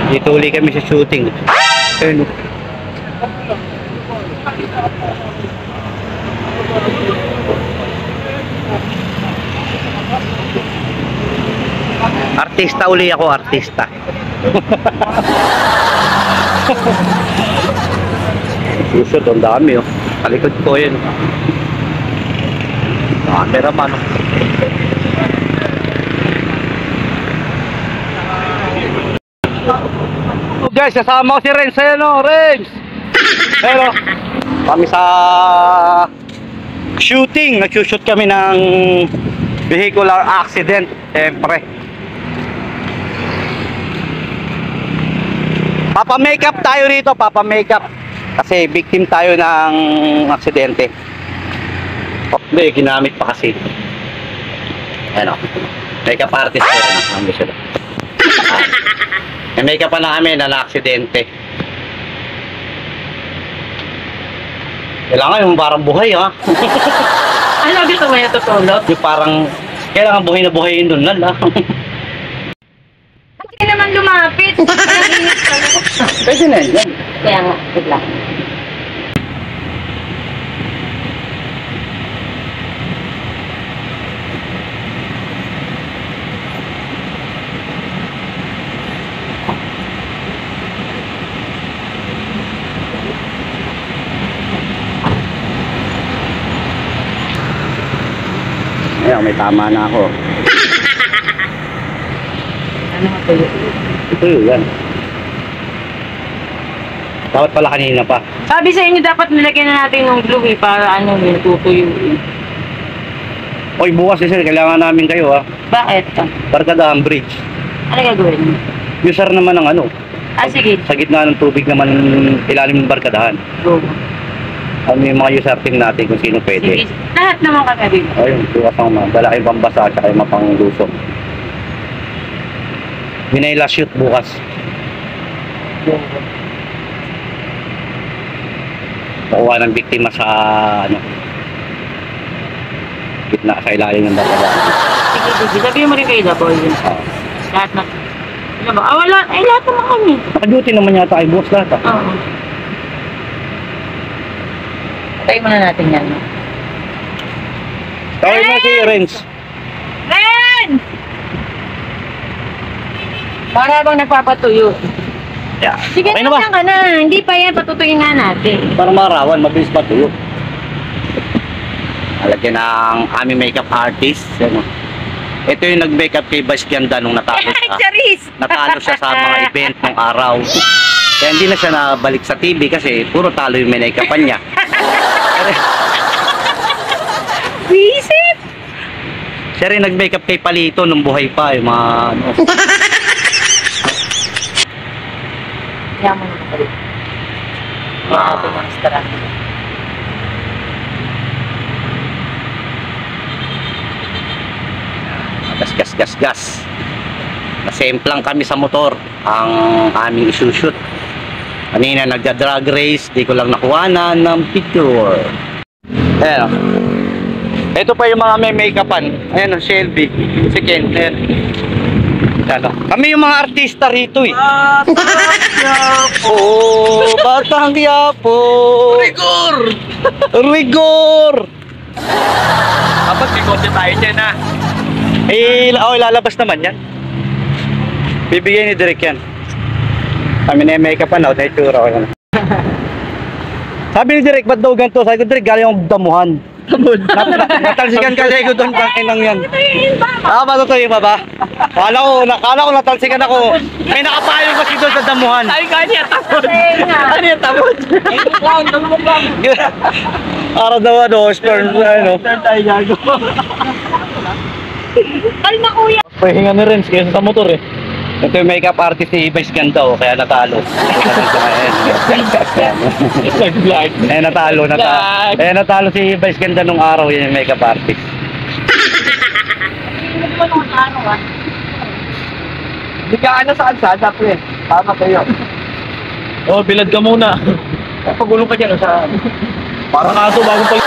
Dito uli kami sa shooting. Ayun. Artista uli ako, artista. Susot, ang dami oh. Kalikod ko yun. Cameraman oh. Oh guys, kasama ko si Renz. Ayan o, Renz. Pero kami sa shooting. Nag-shoot kami ng vehicular accident. Siyempre papa-makeup tayo rito, papa-makeup. Kasi victim tayo ng aksidente. Oh, may ginamit pa kasi. Ayan o, makeup artist ko rin. May makeup pa na kami na aksidente. Kailangan yung parang buhay ha. Ano gusto mo yung tutulog? Yung parang kailangan buhay na buhay yun doon lala. Hindi naman lumapit. Pwede na yan. Kaya nga, good luck. Ayan, may tama na ako. Ano nga tuyo? Ito yan. Dapat pala kanina pa. Sabi sa inyo dapat nilagyan na natin ng glue para ano yung tutuyo. Oy, bukas sir, kailangan namin kayo ha. Bakit? Barkadahan Bridge. Ano gagawin mo? User naman ng ano. Sige. Sa gitna ng tubig naman ilalim ng barkadahan. Go. Ano yung mga user team natin kung sino pwede. Sige. Lahat naman kami. Ayun, bukas ang mga dala kayong pambasa at kayong mapanglusong. Minayla shoot bukas. Nakuha ng biktima sa ano, gitna sa ilalim ng barkadahan. Sige. Sabihin mo rin kayo Daboy. Lahat na. Ano ba? Wala. Ay, lahat naman kami. Naka-duty naman yata ay bukas lahat. Oo. Tayo muna natin yan. Tawag mo si Renz. Ren! Para bang nagpapatuyo. Yeah. Sige Okay na lang ka na. Hindi pa yan. Patutuyin nga natin. Para marawan, mabilis patuyo. Alagyan ng aming makeup artist. Ano? Ito yung nag-makeup kay Vice Ganda nung natalo siya. Charis! Natalo siya sa mga event ng araw. Kaya hindi na siya nabalik sa TV kasi puro talo yung make-upan niya. Visit! Siya rin nag-makeup kay Palito nung buhay pa. Yung mga ano. Kaya mo naman pala. Kaya natin ang stara. Gas. Nasemplang kami sa motor ang aming isushoot. Kanina nagda-drag race, di ko lang nakuhanan ng picture. Ayan. Ito pa yung mga may make-upan. Ayan o, Shelby. Si Ken. Ayan. Ayan. Kami yung mga artista rito eh. Batang Quiapo! Oo, Batang Quiapo! Rigor! Dapat bigotse tayo dyan ha. Lalabas naman yan. Bibigyan ni Direk yan. Kami na yung make-upan na, tayo tsura ko yan. Sabi ni Direk, ba't daw ganito? Sabi ko, Direk, galing akong damuhan. Natalsikan ka siya ko doon, inang yan. Matutuloy pa ba? Kala ko natalsikan ako. May nakapayong kasi doon sa damuhan. Ay, kanya tamod. Kanya tamod. Dalawang lang. Para daw sperm, ano. Turn tayo gago. Kalma kuya! Pahinga ni Renz kaysa sa motor eh. Ito yung makeup artist ni Vice Ganda oh, kaya natalo. Eh natalo si Vice Ganda nung araw, yun yung makeup artist. Hindi ka ano sa kalsada pre. Tama kayo. Oh, bilad ka muna. Pagulong ka dyan sa... Parang aso bago pag...